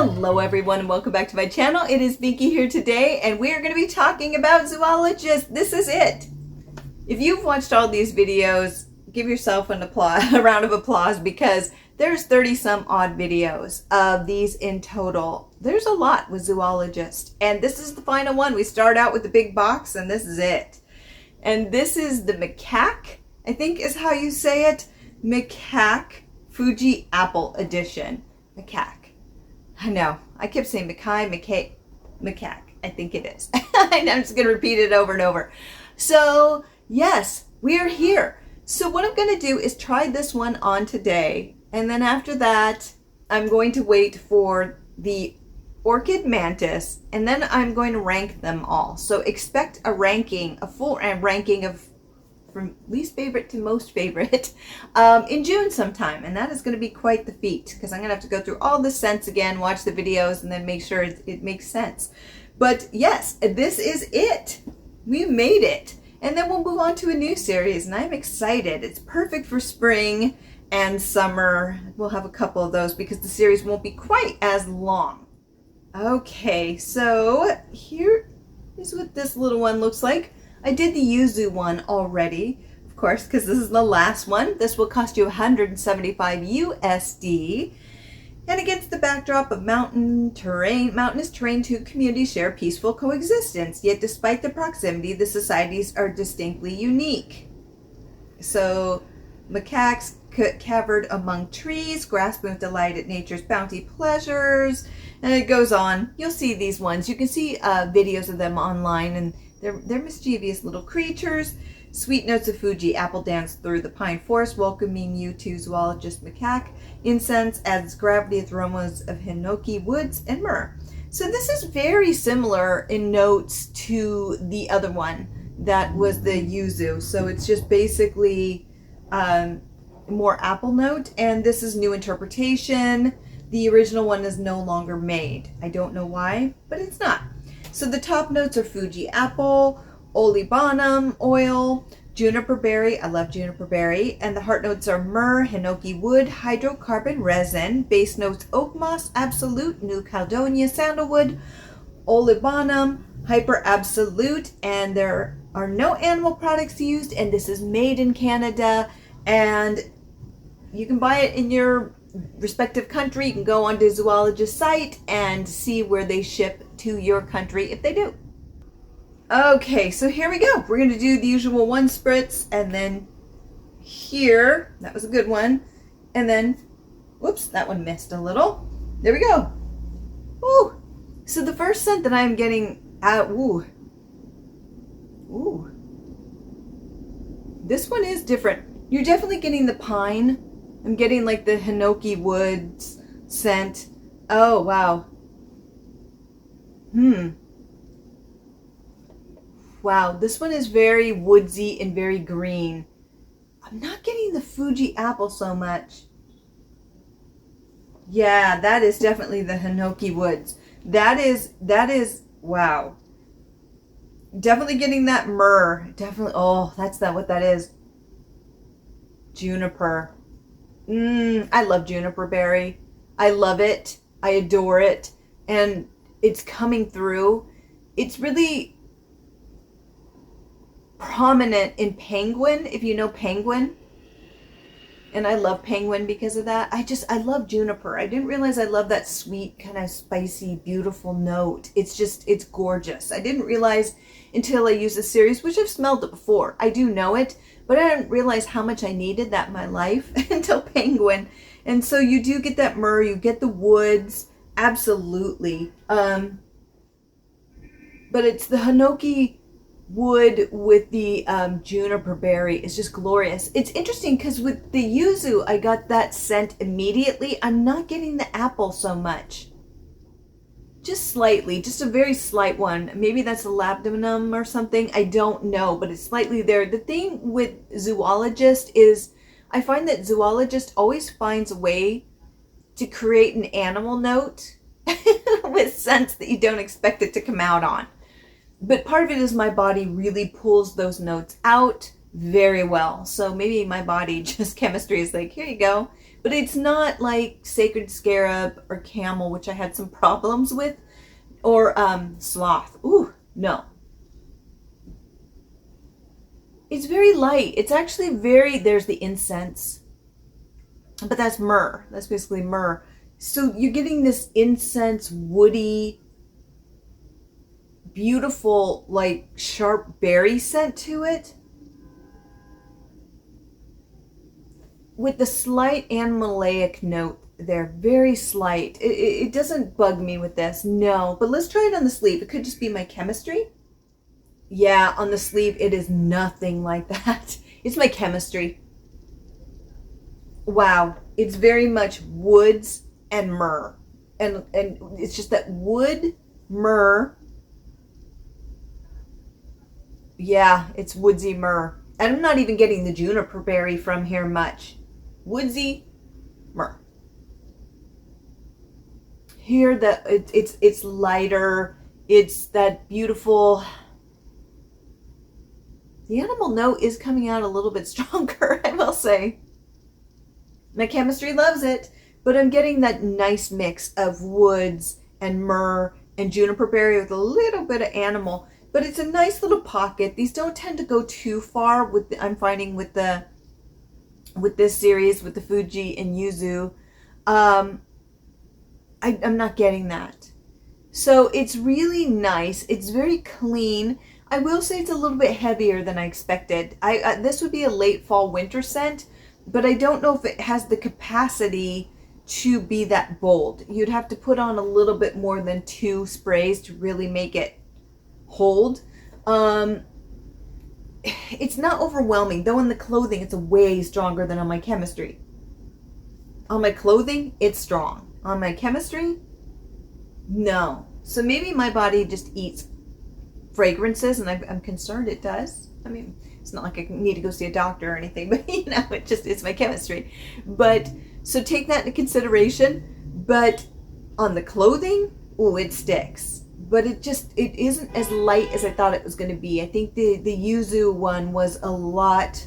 Hello everyone and welcome back to my channel. It is Binky here today and we are going to be talking about Zoologist. This is it. If you've watched all these videos, give yourself an applause, a round of applause, because there's 30 some odd videos of these in total. There's a lot with Zoologist and this is the final one. We start out with the big box and this is it. And this is the Macaque, I think is how you say it. Macaque Fuji Apple Edition. Macaque. I know. I kept saying Macaque. I think it is. I'm just going to repeat it over and over. So, yes, we are here. So what I'm going to do is try this one on today. And then after that, I'm going to wait for the orchid mantis. And then I'm going to rank them all. So expect a ranking, a full ranking of from least favorite to most favorite in June sometime, and that is going to be quite the feat because I'm going to have to go through all the scents again, watch the videos, and then make sure it makes sense. But yes, this is it. We made it, and then we'll move on to a new series, and I'm excited. It's perfect for spring and summer. We'll have a couple of those because the series won't be quite as long. Okay, so here is what this little one looks like. I did the yuzu one already, of course, because this is the last one. This will cost you 175 USD. And against the backdrop of mountainous terrain, two communities share peaceful coexistence. Yet despite the proximity, the societies are distinctly unique. So, macaques cavered among trees, grasping with delight at nature's bounty pleasures. And it goes on. You'll see these ones. You can see videos of them online, and they're mischievous little creatures. Sweet notes of Fuji apple dance through the pine forest, welcoming you to Zoologist Macaque. Incense adds gravity with aromas of hinoki woods and myrrh. So this is very similar in notes to the other one that was the yuzu. So it's just basically more apple note, and this is new interpretation. The original one is no longer made. I don't know why, but it's not. So the top notes are Fuji apple, olibanum oil, juniper berry, I love juniper berry, and the heart notes are myrrh, hinoki wood, hydrocarbon resin, base notes oak moss, absolute, new caledonia, sandalwood, olibanum, hyper absolute, and there are no animal products used, and this is made in Canada, and you can buy it in your respective country. You can go onto Zoologist site and see where they ship to your country if they do. Okay, so here we go. We're going to do the usual one spritz, and then here, that was a good one, and then, whoops, that one missed a little. There we go. Ooh. So the first scent that I'm getting, ooh. This one is different. You're definitely getting the pine. I'm getting like the hinoki woods scent. Oh, wow. Wow, this one is very woodsy and very green. I'm not getting the Fuji apple so much. Yeah, that is definitely the hinoki woods. That is, wow. Definitely getting that myrrh. Definitely, oh, that's what that is. Juniper. I love juniper berry. I love it. I adore it. And it's coming through. It's really prominent in penguin, if you know penguin. And I love penguin because of that. I love juniper. I didn't realize I love that sweet, kind of spicy, beautiful note. It's gorgeous. I didn't realize until I used the series, which I've smelled it before. I do know it, but I didn't realize how much I needed that in my life until penguin. And so you do get that myrrh, you get the woods, absolutely. But it's the hinoki wood with the juniper berry. It's just glorious. It's interesting because with the yuzu, I got that scent immediately. I'm not getting the apple so much. Just slightly, just a very slight one. Maybe that's a labdanum or something. I don't know, but it's slightly there. The thing with Zoologist is I find that Zoologist always finds a way to create an animal note with scents that you don't expect it to come out on. But part of it is my body really pulls those notes out very well. So maybe my body, just chemistry is like, here you go. But it's not like sacred scarab or camel, which I had some problems with, or sloth. Ooh, no. It's very light. It's actually very, there's the incense, but that's myrrh. That's basically myrrh. So you're getting this incense, woody, beautiful, like sharp berry scent to it, with the slight animalic note there, very slight. It doesn't bug me with this, no. But let's try it on the sleeve. It could just be my chemistry. Yeah, on the sleeve, it is nothing like that. It's my chemistry. Wow, it's very much woods and myrrh, and it's just that wood, myrrh. Yeah, it's woodsy myrrh, and I'm not even getting the juniper berry from here much. Woodsy myrrh. Here, that it's lighter. It's that beautiful. The animal note is coming out a little bit stronger, I will say. My chemistry loves it, but I'm getting that nice mix of woods and myrrh and juniper berry with a little bit of animal. But it's a nice little pocket. These don't tend to go too far with I'm finding with this series with the Fuji and Yuzu. I'm not getting that. So it's really nice. It's very clean. I will say it's a little bit heavier than I expected. This would be a late fall winter scent, but I don't know if it has the capacity to be that bold. You'd have to put on a little bit more than 2 sprays to really make it hold. It's not overwhelming, though. In the clothing, it's way stronger than on my chemistry. On my clothing, it's strong. On my chemistry, no. So maybe my body just eats fragrances, and I'm concerned it does. I mean, it's not like I need to go see a doctor or anything, but it's my chemistry. But so take that into consideration. But on the clothing, ooh, it sticks. But it isn't as light as I thought it was going to be. I think the Yuzu one was a lot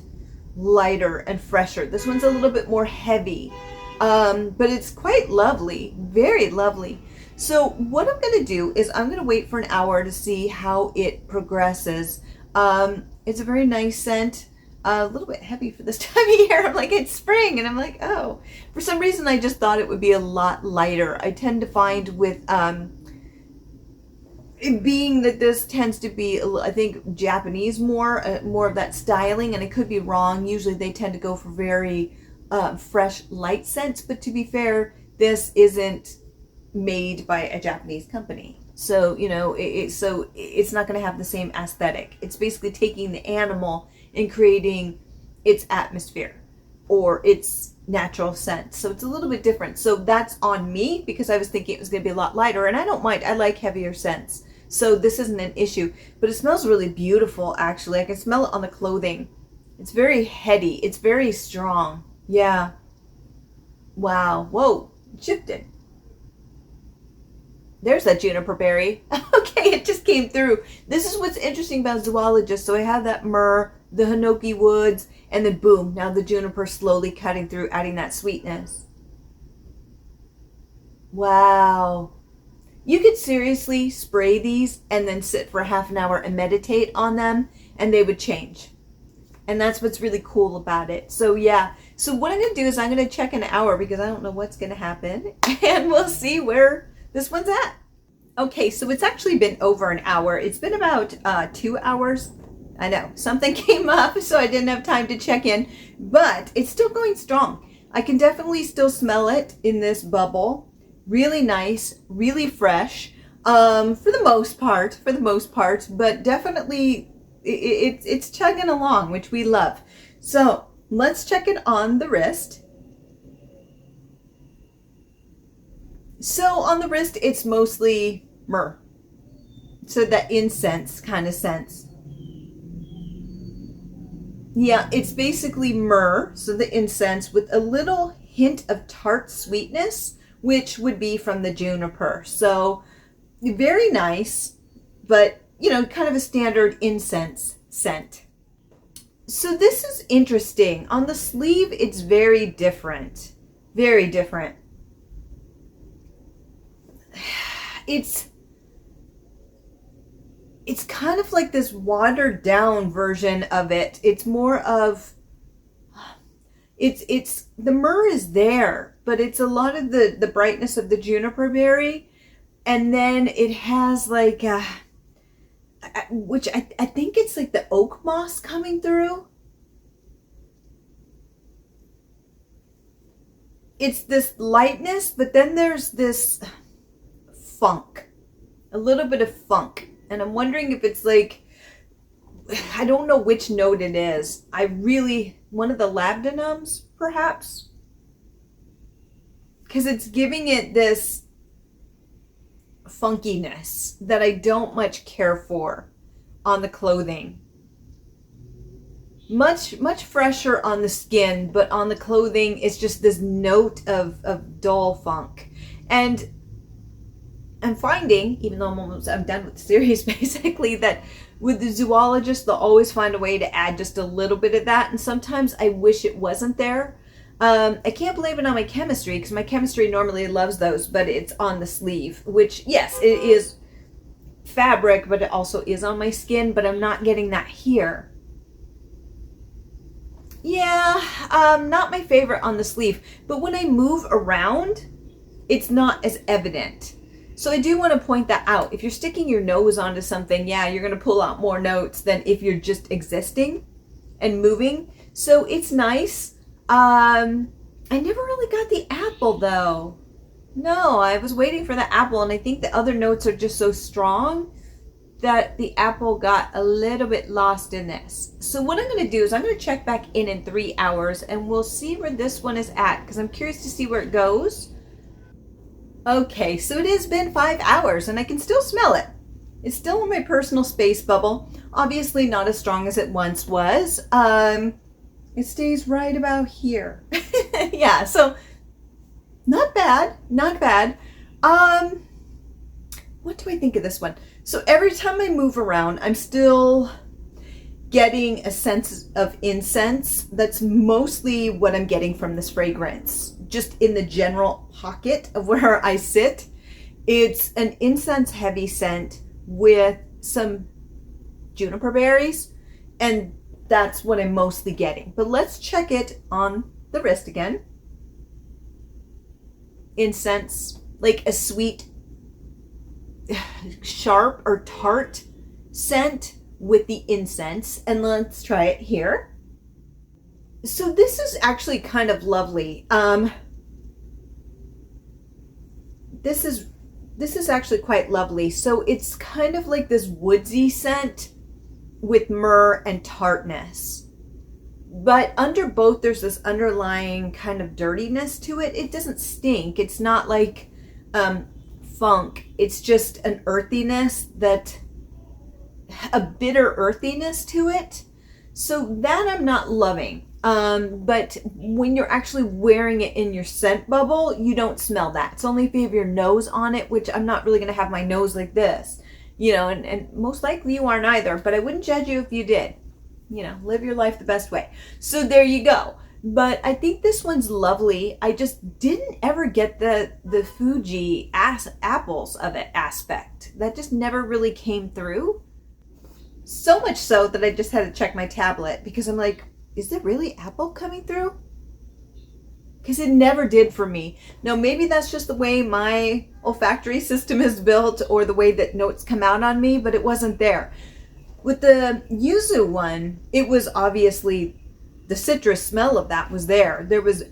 lighter and fresher. This one's a little bit more heavy, but it's quite lovely, very lovely. So what I'm going to do is I'm going to wait for an hour to see how it progresses. It's a very nice scent, a little bit heavy for this time of year. I'm like, it's spring, and I'm like, oh. For some reason, I just thought it would be a lot lighter. I tend to find with it being that this tends to be, I think, Japanese more of that styling, and I could be wrong. Usually they tend to go for very fresh, light scents, but to be fair, this isn't made by a Japanese company. So, so it's not going to have the same aesthetic. It's basically taking the animal and creating its atmosphere or its natural scent. So it's a little bit different. So that's on me, because I was thinking it was going to be a lot lighter, and I don't mind. I like heavier scents. So this isn't an issue, but it smells really beautiful, actually. I can smell it on the clothing. It's very heady. It's very strong. Yeah. Wow. Whoa. It shifted. There's that juniper berry. Okay, it just came through. This is what's interesting about Zoologist. So I have that myrrh, the hinoki woods, and then boom, now the juniper slowly cutting through, adding that sweetness. Wow. You could seriously spray these and then sit for half an hour and meditate on them, and they would change. And that's what's really cool about it. So yeah, so what I'm going to do is I'm going to check an hour, because I don't know what's going to happen, and we'll see where this one's at. Okay, so it's actually been over an hour. It's been about 2 hours. I know, something came up, so I didn't have time to check in, but it's still going strong. I can definitely still smell it in this bubble. Really nice, really fresh, for the most part, but definitely it's chugging along, which we love. So let's check it on the wrist. So on the wrist, it's mostly myrrh. So that incense kind of sense. Yeah, it's basically myrrh, so the incense, with a little hint of tart sweetness, which would be from the juniper. So very nice, but kind of a standard incense scent. So this is interesting. On the sleeve, it's very different. Very different. It's kind of like this watered down version of it. It's more of, it's the myrrh is there, but it's a lot of the brightness of the juniper berry. And then it has like, which I think it's like the oak moss coming through. It's this lightness, but then there's this funk, a little bit of funk. And I'm wondering if it's like, I don't know which note it is. One of the labdanums, perhaps? Because it's giving it this funkiness that I don't much care for on the clothing. Much fresher on the skin, but on the clothing, it's just this note of dull funk. And I'm finding, even though I'm done with the series, basically, that with the Zoologist, they'll always find a way to add just a little bit of that. And sometimes I wish it wasn't there. I can't blame it on my chemistry, because my chemistry normally loves those, but it's on the sleeve, which, yes, it is fabric, but it also is on my skin, but I'm not getting that here. Yeah, not my favorite on the sleeve, but when I move around, it's not as evident. So I do want to point that out. If you're sticking your nose onto something, yeah, you're going to pull out more notes than if you're just existing and moving. So it's nice. I never really got the apple though. No, I was waiting for the apple, and I think the other notes are just so strong that the apple got a little bit lost in this. So what I'm going to do is I'm going to check back in 3 hours, and we'll see where this one is at, because I'm curious to see where it goes. Okay, so it has been 5 hours and I can still smell it. It's still in my personal space bubble. Obviously not as strong as it once was. It stays right about here. Yeah, so not bad, not bad. What do I think of this one? So every time I move around, I'm still getting a sense of incense. That's mostly what I'm getting from this fragrance. Just in the general pocket of where I sit, it's an incense heavy scent with some juniper berries, and that's what I'm mostly getting. But let's check it on the wrist again. Incense, like a sweet, sharp or tart scent with the incense. And let's try it here. So this is actually kind of lovely. This is actually quite lovely. So it's kind of like this woodsy scent with myrrh and tartness. But under both, there's this underlying kind of dirtiness to it. It doesn't stink. It's not like funk. It's just an earthiness, a bitter earthiness to it. So that I'm not loving. But when you're actually wearing it in your scent bubble, you don't smell that. It's only if you have your nose on it, which I'm not really going to have my nose like this, and most likely you aren't either, but I wouldn't judge you if you did. Live your life the best way. So there you go. But I think this one's lovely. I just didn't ever get the Fuji apples of it aspect. That just never really came through. So much so that I just had to check my tablet, because I'm like, is there really apple coming through? Because it never did for me. Now, maybe that's just the way my olfactory system is built, or the way that notes come out on me, but it wasn't there. With the yuzu one, it was obviously the citrus smell of that was there. There was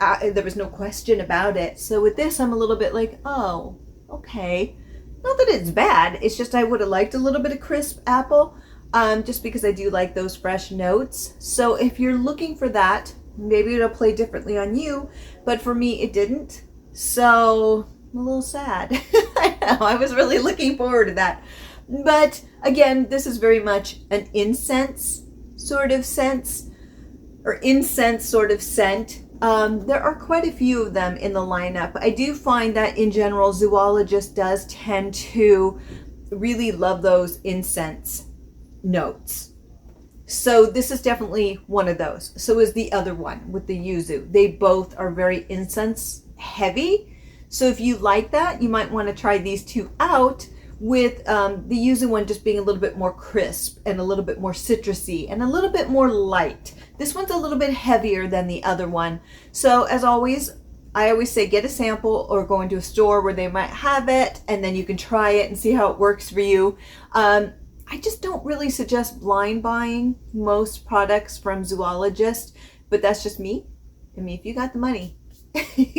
no question about it. So with this, I'm a little bit like, oh, okay. Not that it's bad. It's just I would have liked a little bit of crisp apple. Just because I do like those fresh notes. So if you're looking for that, maybe it'll play differently on you, but for me it didn't. So I'm a little sad. I know, I was really looking forward to that. But again, this is very much an incense sort of sense, or incense sort of scent. There are quite a few of them in the lineup. I do find that in general, Zoologist does tend to really love those incense notes. So this is definitely one of those. So is the other one with the yuzu. They both are very incense heavy. So if you like that, you might want to try these two out, with the yuzu one just being a little bit more crisp and a little bit more citrusy and a little bit more light. This one's a little bit heavier than the other one. So as always, I always say get a sample or go into a store where they might have it, and then you can try it and see how it works for you. I just don't really suggest blind buying most products from Zoologist, but that's just me. I mean, if you got the money,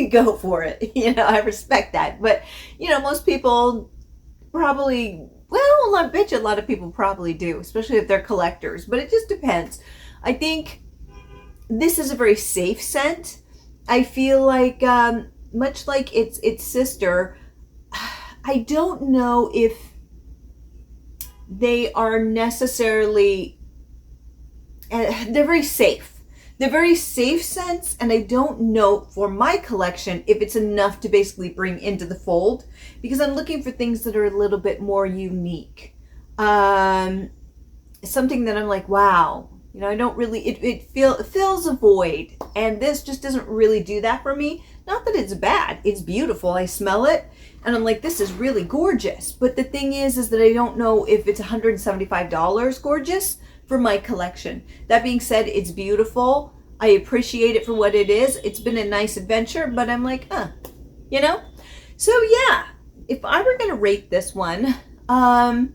go for it. You know, I respect that. But, you know, most people probably, well, I bet you a lot of people probably do, especially if they're collectors, but it just depends. I think this is a very safe scent. I feel like, much like its sister, I don't know if they are necessarily, they're very safe. They're very safe scents, and I don't know for my collection if it's enough to basically bring into the fold, because I'm looking for things that are a little bit more unique. Something that I'm like, wow, you know, I don't really, it fills a void, and this just doesn't really do that for me. Not that it's bad, it's beautiful. I smell it and I'm like, this is really gorgeous. But the thing is that I don't know if it's $175 gorgeous for my collection. That being said, it's beautiful. I appreciate it for what it is. It's been a nice adventure, but I'm like, you know? So yeah, if I were gonna rate this one, I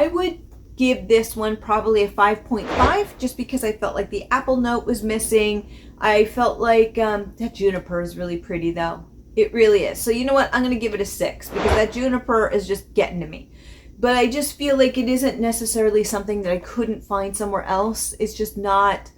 would give this one probably a 5.5, just because I felt like the apple note was missing. I felt like that juniper is really pretty though. It really is. So you know what? I'm going to give it a 6, because that juniper is just getting to me. But I just feel like it isn't necessarily something that I couldn't find somewhere else. It's just not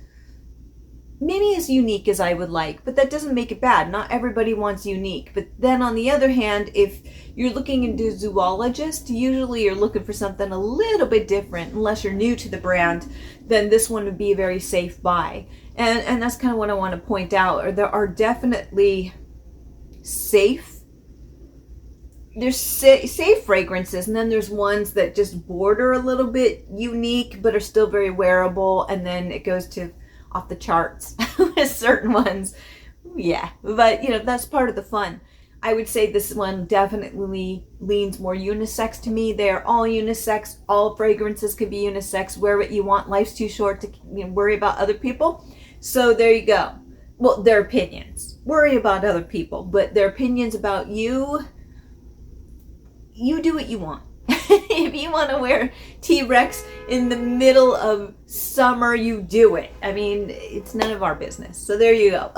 maybe as unique as I would like, but that doesn't make it bad. Not everybody wants unique. But then on the other hand, if you're looking into Zoologist, usually you're looking for something a little bit different, unless you're new to the brand, then this one would be a very safe buy. And that's kind of what I want to point out. Or there are definitely safe, there's safe fragrances, and then there's ones that just border a little bit unique but are still very wearable, and then it goes to off the charts with certain ones. Yeah, but you know, that's part of the fun. I would say this one definitely leans more unisex to me. They are all unisex. All fragrances can be unisex. Wear what you want. Life's too short to, you know, worry about other people. So there you go. Well, their opinions. Worry about other people, but their opinions about you, you do what you want. If you want to wear T-Rex in the middle of summer, you do it. I mean, it's none of our business. So there you go.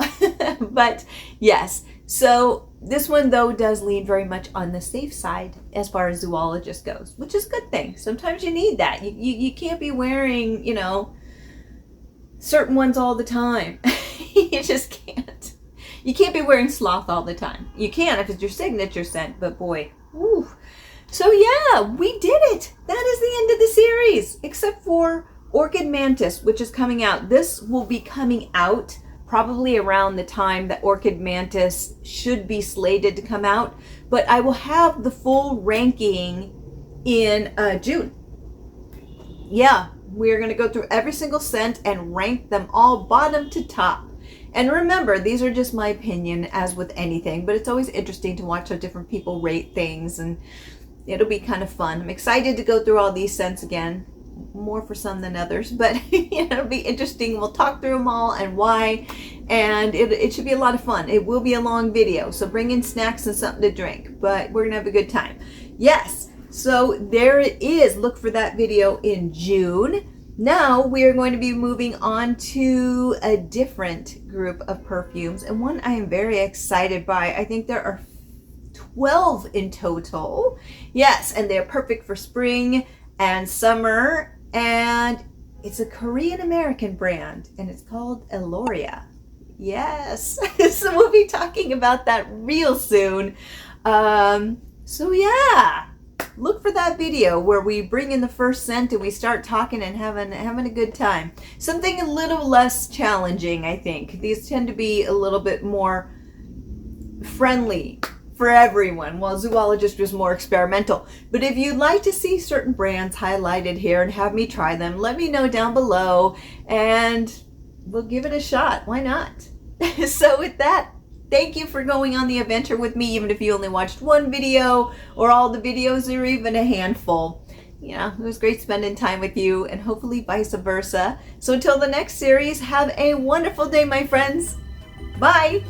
But yes, so this one though does lean very much on the safe side as far as Zoologist goes, which is a good thing. Sometimes you need that. You can't be wearing, you know, certain ones all the time. You just can't. You can't be wearing Sloth all the time. You can if it's your signature scent, but boy, woo. So yeah, we did it. That is the end of the series, except for Orchid Mantis, which is coming out. This will be coming out probably around the time that Orchid Mantis should be slated to come out, but I will have the full ranking in June. Yeah, we're going to go through every single scent and rank them all bottom to top. And remember, these are just my opinion, as with anything, but it's always interesting to watch how different people rate things, and it'll be kind of fun. I'm excited to go through all these scents again, more for some than others, but you know, it'll be interesting. We'll talk through them all and why, and it should be a lot of fun. It will be a long video, so bring in snacks and something to drink, but we're gonna have a good time. Yes, so there it is. Look for that video in June. Now we are going to be moving on to a different group of perfumes, and one I am very excited by. I think there are 12 in total. Yes, and they're perfect for spring and summer, and it's a Korean American brand, and it's called Eloria. Yes, so we'll be talking about that real soon. So yeah, look for that video where we bring in the first scent and we start talking and having a good time. Something a little less challenging, I think. These tend to be a little bit more friendly for everyone, while Zoologist was more experimental. But if you'd like to see certain brands highlighted here and have me try them, let me know down below and we'll give it a shot. Why not? So with that, thank you for going on the adventure with me, even if you only watched one video or all the videos or even a handful. Yeah, it was great spending time with you, and hopefully vice versa. So until the next series, have a wonderful day, my friends. Bye.